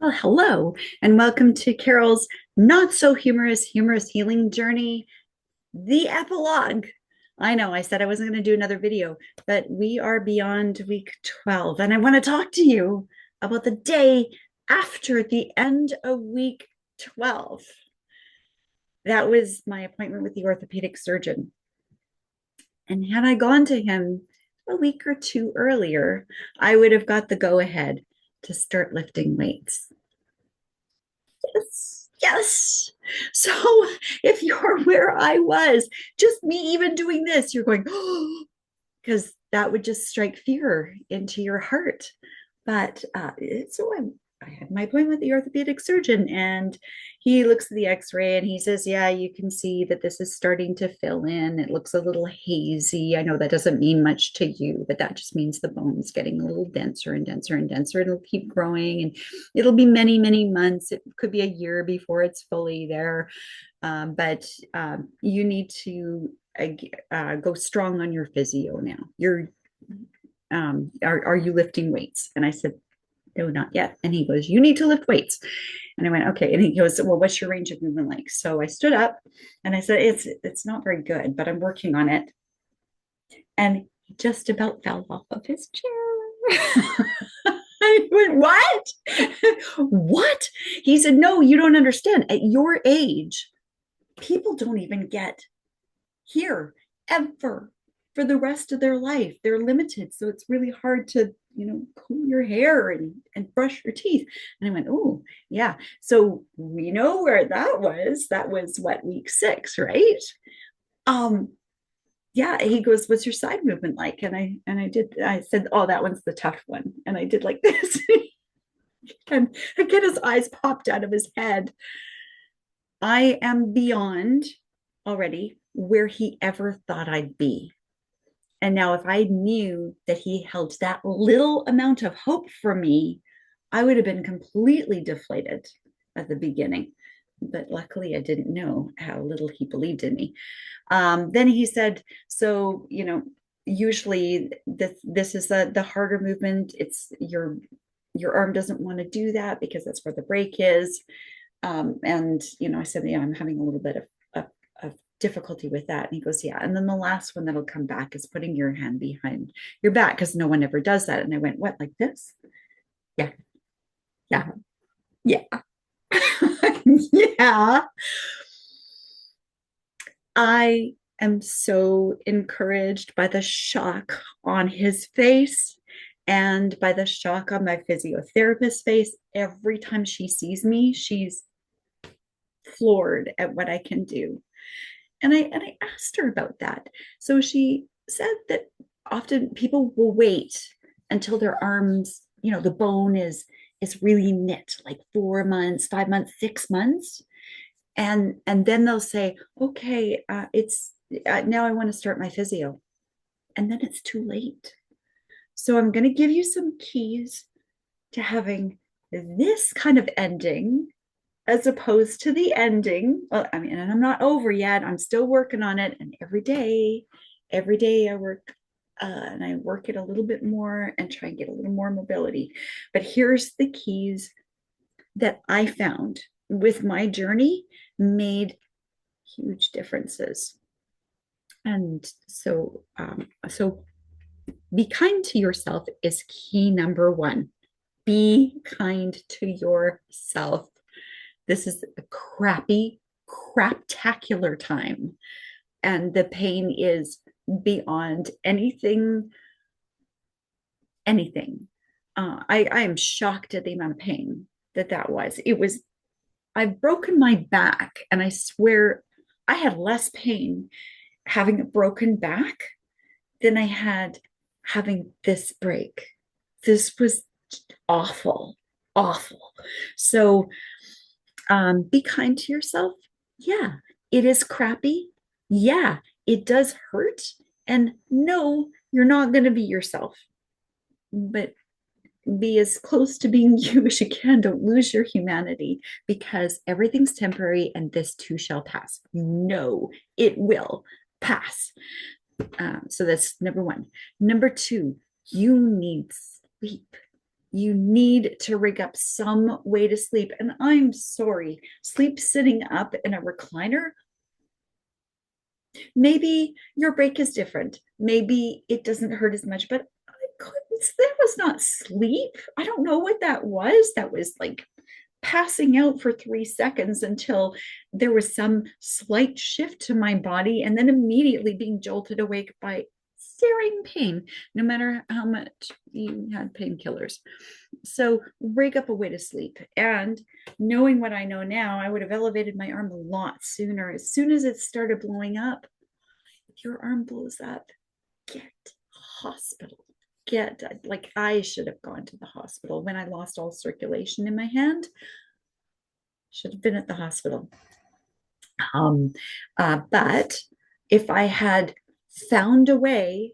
Well, hello, and welcome to Carol's Not-So-Humorous Humorous Healing Journey, the epilogue. I know I said I wasn't going to do another video, but we are beyond week 12, and I want to talk to you about the day after the end of week 12. That was my appointment with the orthopedic surgeon. And had I gone to him a week or two earlier, I would have got the go ahead to start lifting weights. Yes, yes. So if you're where I was, just me even doing this, you're going, oh, because that would just strike fear into your heart. But I had my appointment with the orthopedic surgeon, and he looks at the x-ray and he says, yeah, you can see that this is starting to fill in. It looks a little hazy. I know that doesn't mean much to you, but that just means the bone's getting a little denser and denser and denser. It'll keep growing, and it'll be many, many months. It could be a year before it's fully there. But you need to go strong on your physio now. Are you lifting weights? And I said, no, not yet. And he goes, you need to lift weights. And I went, okay. And he goes, well, what's your range of movement like? So I stood up and I said, it's not very good, but I'm working on it. And he just about fell off of his chair. I went, what? What? He said, no, you don't understand. At your age, people don't even get here ever for the rest of their life. They're limited. So it's really hard to, comb your hair and brush your teeth. And I went, oh, yeah. So we know where that was. That was what, week 6, right? Um, yeah, he goes, what's your side movement like? I said, oh, that one's the tough one. And I did like this. And again, his eyes popped out of his head. I am beyond already where he ever thought I'd be. And now, if I knew that he held that little amount of hope for me, I would have been completely deflated at the beginning. But luckily, I didn't know how little he believed in me. Then he said, so, usually this is the harder movement. It's your arm doesn't want to do that because that's where the break is. And I said, yeah, I'm having a little bit of difficulty with that. And he goes, yeah. And then the last one that'll come back is putting your hand behind your back, because no one ever does that. And I went, what, like this? Yeah, yeah, yeah. Yeah. I am so encouraged by the shock on his face and by the shock on my physiotherapist's face. Every time she sees me, she's floored at what I can do. And I asked her about that. So she said that often people will wait until their arms, the bone is really knit, like 4 months, 5 months, 6 months, and then they'll say, okay, it's now I want to start my physio, and then it's too late. So I'm going to give you some keys to having this kind of ending as opposed to the ending. Well, I mean, and I'm not over yet. I'm still working on it. And every day I work and I work it a little bit more and try and get a little more mobility. But here's the keys that I found with my journey made huge differences. And so be kind to yourself is key number 1. Be kind to yourself. This is a crappy, craptacular time. And the pain is beyond anything. I am shocked at the amount of pain that was. I've broken my back, and I swear I had less pain having a broken back than I had having this break. This was awful, awful. So be kind to yourself. Yeah, it is crappy. Yeah, it does hurt. And no, you're not going to be yourself, but be as close to being you as you can. Don't lose your humanity, because everything's temporary and this too shall pass. No, it will pass. So that's number 1. Number 2, you need sleep. You need to rig up some way to sleep. And I'm sorry, sleep sitting up in a recliner, maybe your break is different. Maybe it doesn't hurt as much, but I couldn't, that was not sleep. I don't know what that was. That was like passing out for 3 seconds until there was some slight shift to my body, and then immediately being jolted awake by searing pain, no matter how much you had painkillers. So rig up a way to sleep. And knowing what I know now, I would have elevated my arm a lot sooner. As soon as it started blowing up, if your arm blows up, get hospital. Get, like, I should have gone to the hospital when I lost all circulation in my hand. Should have been at the hospital. Um, but if I had found a way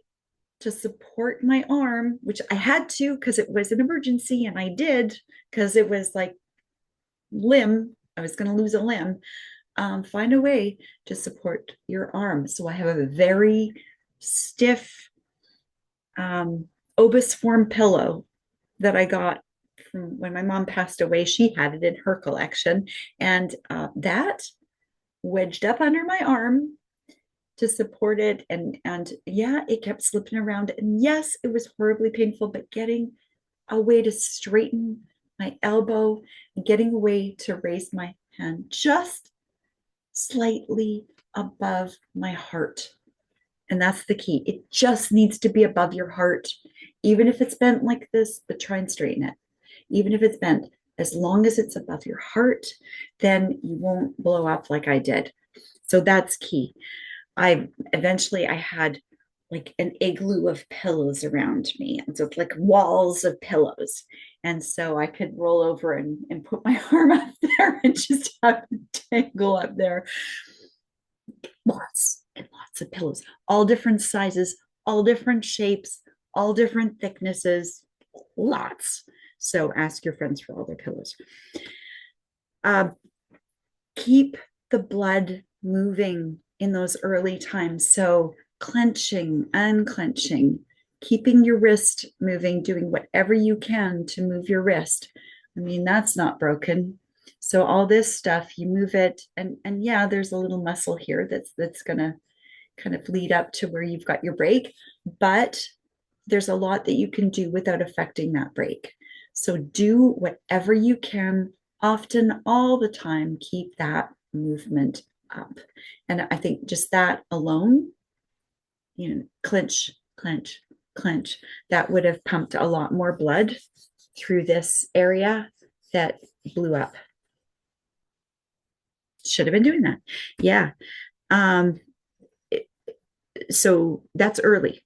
to support my arm, which I had to because it was an emergency, and I did because it was like limb, I was going to lose a limb. Find a way to support your arm. So I have a very stiff obus form pillow that I got from when my mom passed away. She had it in her collection, and that wedged up under my arm to support it. And yeah, it kept slipping around. And yes, it was horribly painful, but getting a way to straighten my elbow and getting a way to raise my hand just slightly above my heart. And that's the key. It just needs to be above your heart. Even if it's bent like this, but try and straighten it. Even if it's bent, as long as it's above your heart, then you won't blow up like I did. So that's key. I had like an igloo of pillows around me. And so it's like walls of pillows. And so I could roll over and put my arm up there and just have a tangle up there. Lots and lots of pillows, all different sizes, all different shapes, all different thicknesses, lots. So ask your friends for all their pillows. Keep the blood moving in those early times. So clenching, unclenching, keeping your wrist moving, doing whatever you can to move your wrist. I mean, that's not broken. So all this stuff, you move it, and yeah, there's a little muscle here that's gonna kind of lead up to where you've got your break, but there's a lot that you can do without affecting that break. So do whatever you can, often, all the time, keep that movement up. And I think just that alone, clench, clench, clench, that would have pumped a lot more blood through this area that blew up. Should have been doing that. Yeah. So that's early.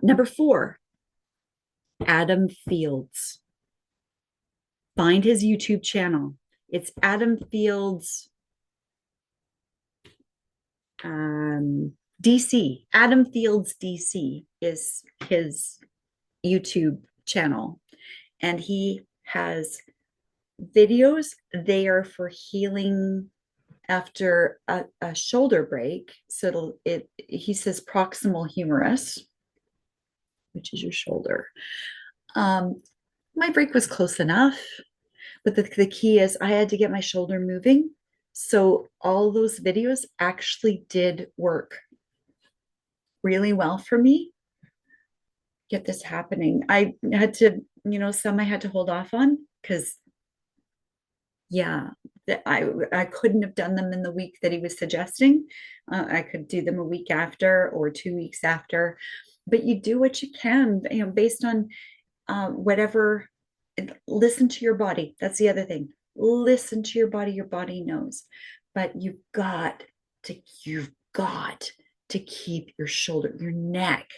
Number 4, Adam Fields. Find his YouTube channel. It's Adam Fields DC. Adam Fields DC is his YouTube channel. And he has videos. They are for healing after a shoulder break. So he says proximal humerus, which is your shoulder. My break was close enough, but the key is I had to get my shoulder moving. So all those videos actually did work really well for me. Get this happening. I had to, some I had to hold off on because, yeah, I couldn't have done them in the week that he was suggesting. I could do them a week after or 2 weeks after, but you do what you can, based on whatever. Listen to your body. That's the other thing. Listen to your body. Your body knows, but you've got to keep your shoulder, your neck.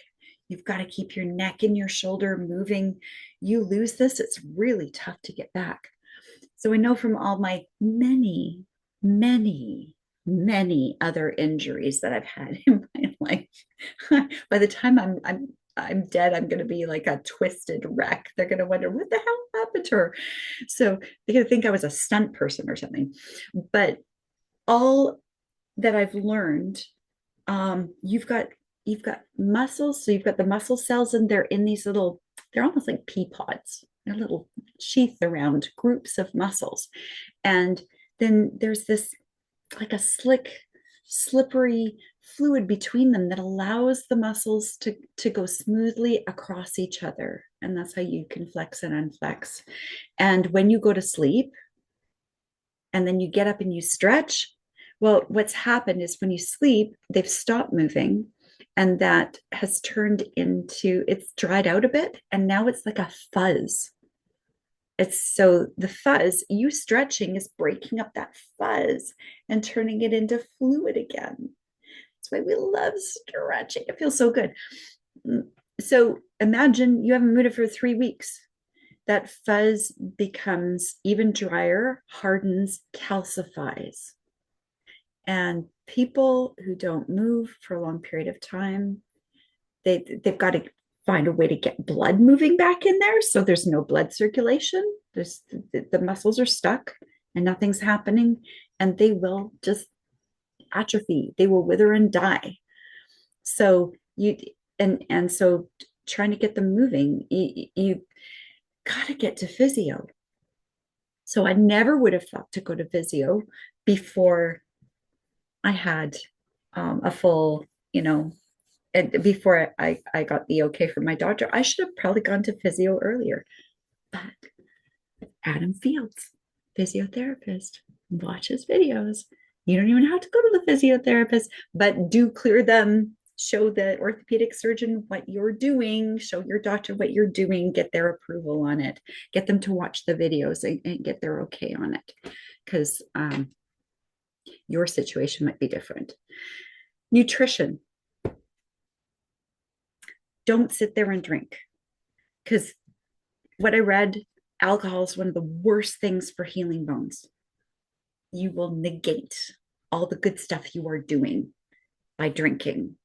You've got to keep your neck and your shoulder moving. You lose this, it's really tough to get back. So I know from all my many, many, many other injuries that I've had in my life, by the time I'm dead, I'm going to be like a twisted wreck. They're going to wonder what the hell happened to her. So they're going to think I was a stunt person or something. But all that I've learned, you've got muscles. So you've got the muscle cells, and they're in these little they're almost like pea pods. They're little sheath around groups of muscles. And then there's this like a slick, slippery fluid between them that allows the muscles to go smoothly across each other. And that's how you can flex and unflex. And when you go to sleep and then you get up and you stretch, well, what's happened is when you sleep, they've stopped moving. And that has turned into, it's dried out a bit. And now it's like a fuzz. It's so the fuzz, you stretching is breaking up that fuzz and turning it into fluid again. That's why we love stretching. It feels so good. So imagine you haven't moved it for 3 weeks. That fuzz becomes even drier, hardens, calcifies. And people who don't move for a long period of time, they've got to find a way to get blood moving back in there. So there's no blood circulation. There's the muscles are stuck and nothing's happening, and they will just atrophy. They will wither and die. So you and so trying to get them moving, you got to get to physio. So I never would have thought to go to physio before I had a full, and before I got the okay from my doctor. I should have probably gone to physio earlier. But Adam Fields, physiotherapist, watch his videos. You don't even have to go to the physiotherapist, but do clear them. Show the orthopedic surgeon what you're doing, show your doctor what you're doing, get their approval on it, get them to watch the videos and get their okay on it. Because your situation might be different. Nutrition. Don't sit there and drink. Because what I read, alcohol is one of the worst things for healing bones. You will negate all the good stuff you are doing by drinking.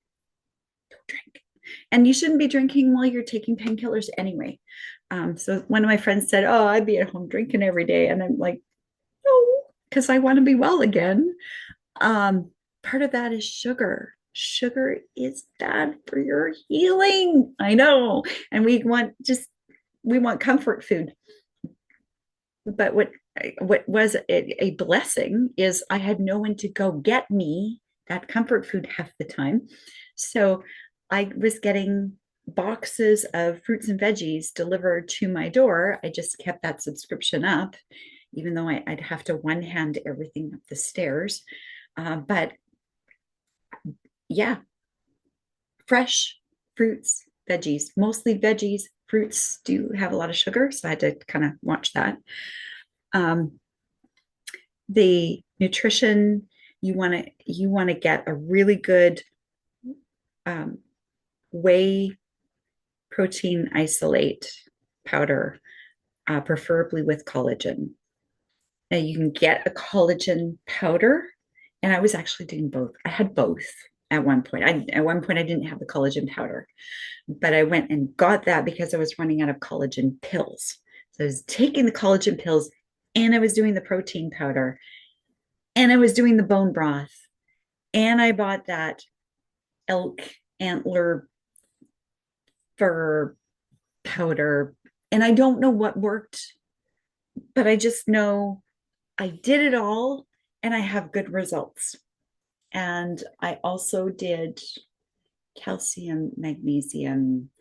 Don't drink. And you shouldn't be drinking while you're taking painkillers anyway. So one of my friends said, "Oh, I'd be at home drinking every day." And I'm like, "No, because I want to be well again." Part of that is sugar. Sugar is bad for your healing. I know. And we want comfort food. But what was a blessing is I had no one to go get me that comfort food half the time. So I was getting boxes of fruits and veggies delivered to my door. I just kept that subscription up, even though I'd have to one hand everything up the stairs. But yeah, fresh fruits, veggies, mostly veggies. Fruits do have a lot of sugar, so I had to kind of watch that. The nutrition, you want to get a really good whey protein isolate powder, preferably with collagen. Now you can get a collagen powder, and I was actually doing both. I had both at one point. At one point I didn't have the collagen powder, but I went and got that because I was running out of collagen pills. So I was taking the collagen pills, and I was doing the protein powder, and I was doing the bone broth, and I bought that elk antler fur powder. And I don't know what worked, but I just know I did it all and I have good results. And I also did calcium, magnesium,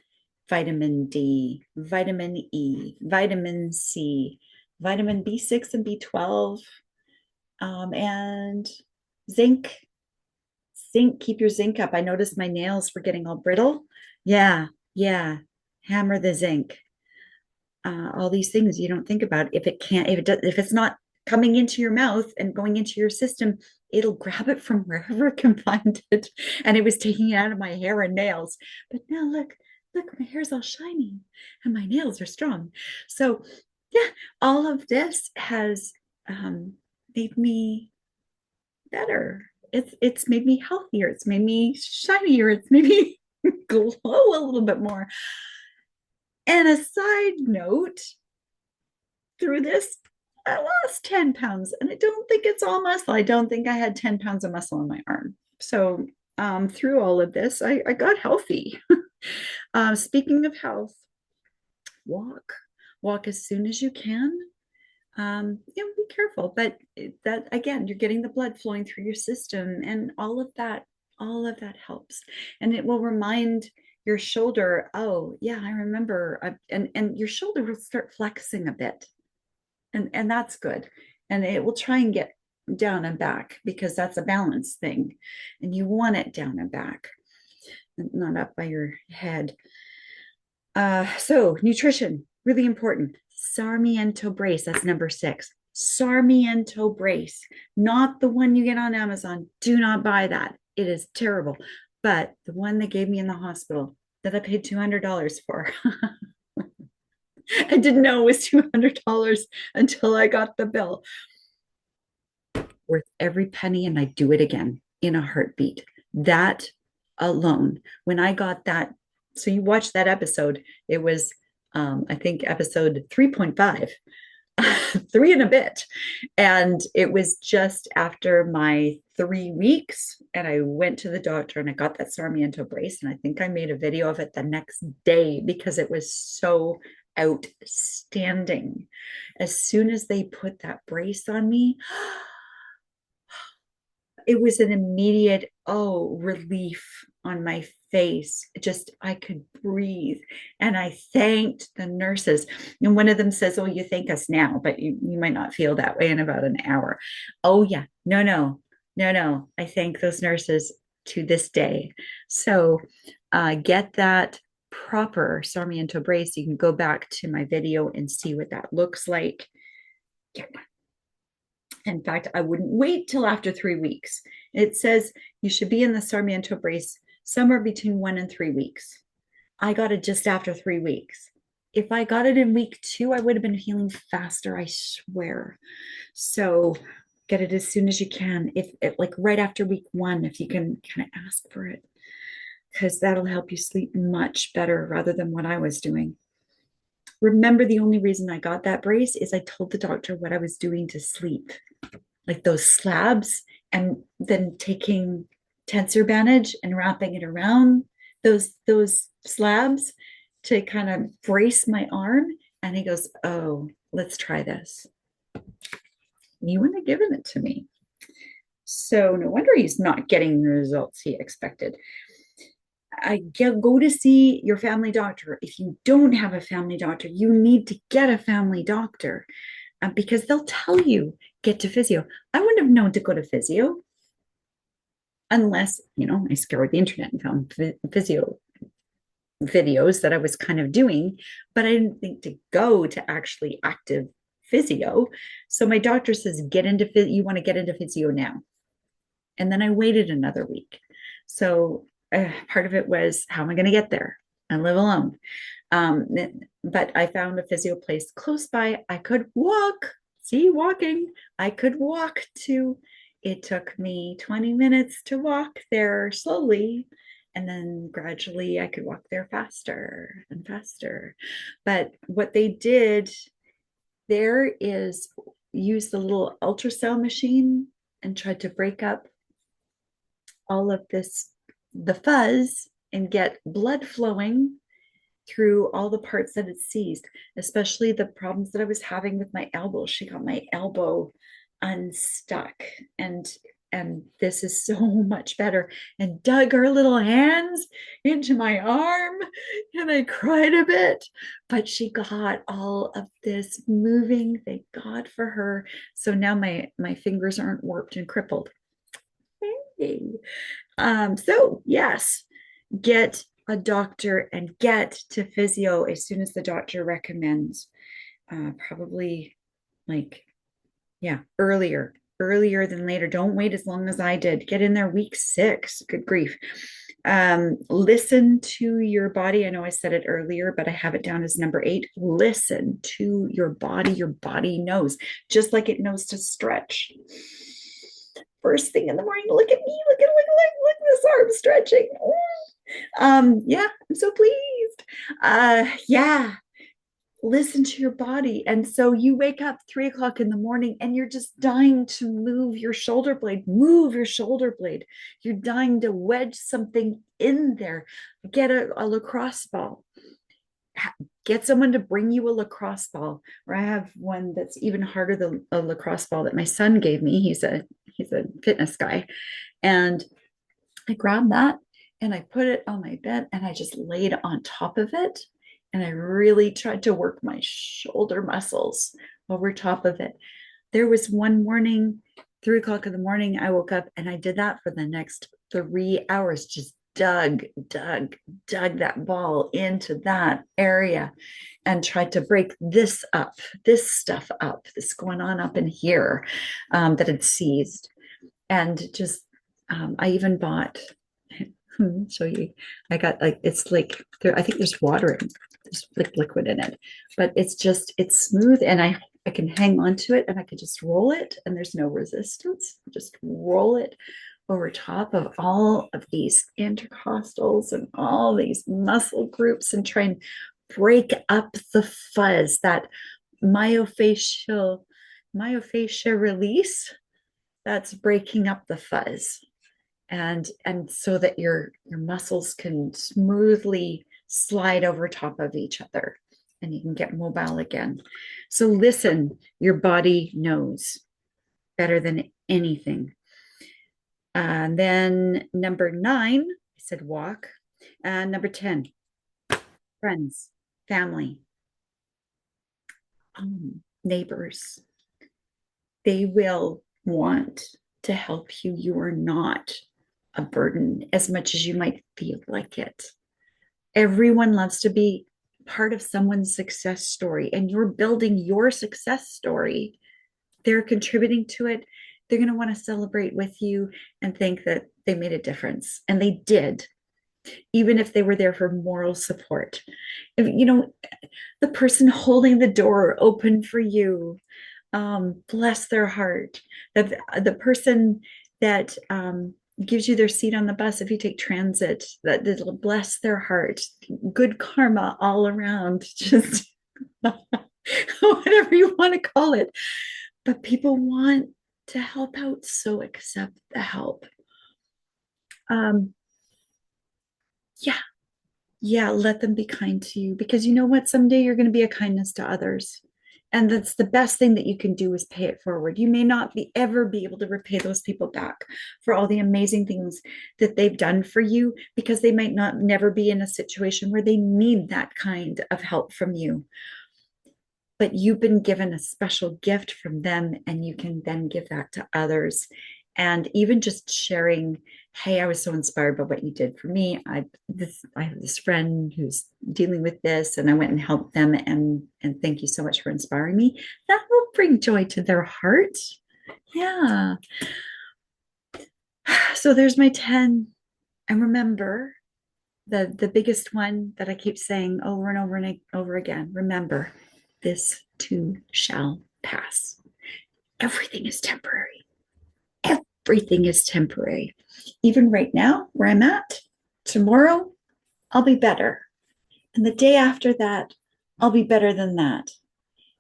vitamin D, vitamin E, vitamin C, vitamin B6 and B12, and zinc. Zinc, keep your zinc up. I noticed my nails were getting all brittle. Yeah, hammer the zinc. All these things you don't think about. If it's not coming into your mouth and going into your system, it'll grab it from wherever it can find it. And it was taking it out of my hair and nails. But now look, my hair's all shiny and my nails are strong. So yeah, all of this has made me better. It's made me healthier. It's made me shinier. It's made me glow a little bit more. And a side note, through this, I lost 10 pounds, and I don't think it's all muscle. I don't think I had 10 pounds of muscle on my arm. So through all of this, I got healthy. Speaking of health, walk as soon as you can. Be careful, but that again, you're getting the blood flowing through your system, and all of that helps, and it will remind your shoulder, oh yeah, I remember, and your shoulder will start flexing a bit, and that's good, and it will try and get down and back because that's a balance thing, and you want it down and back, not up by your head. So nutrition, really important. Sarmiento brace, that's number 6. Sarmiento brace, not the one you get on Amazon. Do not buy that. It is terrible. But the one they gave me in the hospital that I paid $200 for. I didn't know it was $200 until I got the bill. Worth every penny, and I do it again in a heartbeat. That alone, when I got that, so you watched that episode, it was I think episode 3.5, 3 and a bit, and it was just after my 3 weeks, and I went to the doctor and I got that Sarmiento brace, and I think I made a video of it the next day because it was so outstanding. As soon as they put that brace on me, it was an immediate, relief on my face. Just, I could breathe. And I thanked the nurses. And one of them says, oh, you thank us now, but you might not feel that way in about an hour. Oh, yeah. No. I thank those nurses to this day. So get that proper Sarmiento brace. You can go back to my video and see what that looks like. Get one. In fact, I wouldn't wait till after 3 weeks. It says you should be in the Sarmiento brace somewhere between 1 and 3 weeks. I got it just after 3 weeks. If I got it in week 2, I would have been healing faster, I swear. So get it as soon as you can. If like right after week 1, if you can kind of ask for it, because that'll help you sleep much better rather than what I was doing. Remember, the only reason I got that brace is I told the doctor what I was doing to sleep, like those slabs, and then taking tensor bandage and wrapping it around those slabs to kind of brace my arm. And he goes, oh, let's try this. You wouldn't have given it to me. So no wonder he's not getting the results he expected. Go to see your family doctor. If you don't have a family doctor, you need to get a family doctor because they'll tell you, get to physio. I wouldn't have known to go to physio unless, I scoured the internet and found physio videos that I was kind of doing, but I didn't think to go to actually active physio. So my doctor says, you want to get into physio now. And then I waited another week. So part of it was, how am I going to get there? I live alone. But I found a physio place close by. I could walk. See, walking. I could walk to. It took me 20 minutes to walk there slowly. And then gradually I could walk there faster and faster. But what they did there is use the little ultrasound machine and tried to break up all of the fuzz, and get blood flowing through all the parts that it seized, especially the problems that I was having with my elbow. She got my elbow unstuck, and this is so much better, and dug her little hands into my arm, and I cried a bit, but she got all of this moving. Thank God for her. So now my fingers aren't warped and crippled. Hey. So yes, get a doctor and get to physio as soon as the doctor recommends. Probably earlier than later. Don't wait as long as I did. Get in there week 6. Good grief. Listen to your body. I know I said it earlier, but I have it down as number 8. Listen to your body. Your body knows, just like it knows to stretch. First thing in the morning, look at me, look this arm stretching. I'm so pleased. Listen to your body. And so you wake up 3 o'clock in the morning and you're just dying to move your shoulder blade. You're dying to wedge something in there. Get a lacrosse ball. Get someone to bring you a lacrosse ball, or I have one that's even harder than a lacrosse ball that my son gave me. He's a fitness guy. And I grabbed that and I put it on my bed and I just laid on top of it. And I really tried to work my shoulder muscles over top of it. There was one morning, 3 o'clock in the morning, I woke up and I did that for the next 3 hours, just dug that ball into that area and tried to break this up, this stuff up, this going on up in here that had seized. And just, I even bought, show you, I got like, it's like, there, I think there's water in, there's like liquid in it, but it's smooth and I can hang on to it and I can just roll it and there's no resistance. Just roll it over top of all of these intercostals and all these muscle groups and try and break up the fuzz, that myofascial release that's breaking up the fuzz. And so that your muscles can smoothly slide over top of each other and you can get mobile again. So listen, your body knows better than anything. And then number 9, I said walk. And number 10, friends, family, neighbors. They will want to help you. You are not a burden as much as you might feel like it. Everyone loves to be part of someone's success story, and you're building your success story. They're contributing to it. They're going to want to celebrate with you and think that they made a difference. And they did, even if they were there for moral support. You know, the person holding the door open for you, bless their heart. The person that gives you their seat on the bus if you take transit, that it'll bless their heart. Good karma all around, just whatever you want to call it. But people want to help out, so accept the help. Yeah, yeah, let them be kind to you because you know what? Someday you're going to be a kindness to others. And that's the best thing that you can do is pay it forward. You may not ever be able to repay those people back for all the amazing things that they've done for you because they might not never be in a situation where they need that kind of help from you. But you've been given a special gift from them and you can then give that to others. And even just sharing, hey, I was so inspired by what you did for me. I have this friend who's dealing with this and I went and helped them and thank you so much for inspiring me. That will bring joy to their heart. Yeah. So there's my 10. And remember, the biggest one that I keep saying over and over and over again, remember, this too shall pass. Everything is temporary. Everything is temporary. Even right now, where I'm at, tomorrow, I'll be better. And the day after that, I'll be better than that.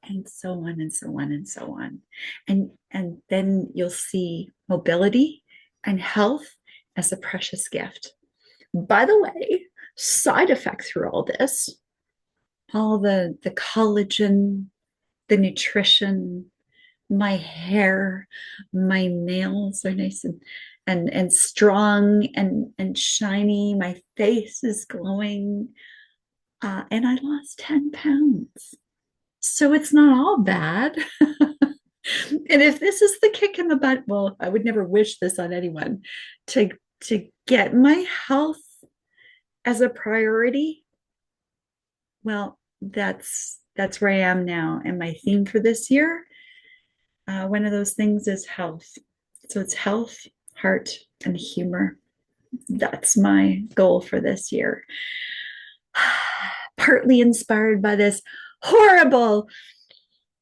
And so on and so on and so on. And then you'll see mobility and health as a precious gift. By the way, side effect through all this, all the collagen, the nutrition, my hair, my nails are nice and strong and shiny. My face is glowing. And I lost 10 pounds. So it's not all bad. And if this is the kick in the butt, well, I would never wish this on anyone to get my health as a priority. Well, that's where I am now. And my theme for this year, one of those things is health. So it's health, heart, and humor. That's my goal for this year. Partly inspired by this horrible,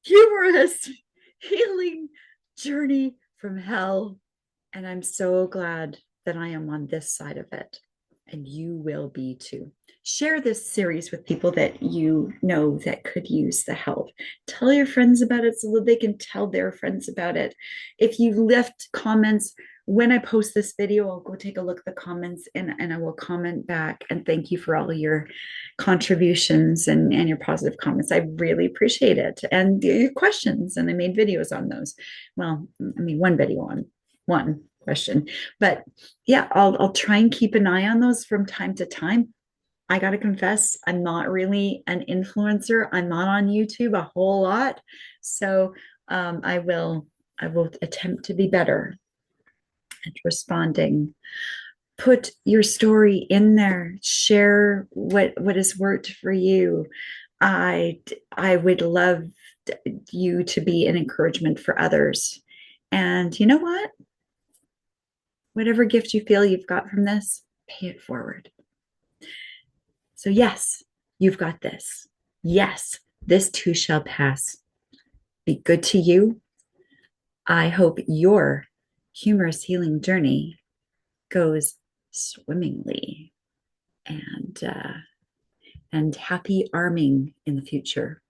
humorous, healing journey from hell. And I'm so glad that I am on this side of it. And you will be too. Share this series with people that you know that could use the help. Tell your friends about it so that they can tell their friends about it. If you left comments when I post this video, I'll go take a look at the comments, and I will comment back and thank you for all of your contributions and your positive comments. I really appreciate it. And your questions. And I made videos on those. Well, I mean, one video on one question. But yeah, I'll try and keep an eye on those from time to time. I got to confess, I'm not really an influencer. I'm not on YouTube a whole lot. So I will attempt to be better at responding. Put your story in there. Share what has worked for you. I would love you to be an encouragement for others. And you know what? Whatever gift you feel you've got from this, pay it forward. So yes, you've got this. Yes, this too shall pass. Be good to you. I hope your humorous healing journey goes swimmingly, and happy arming in the future.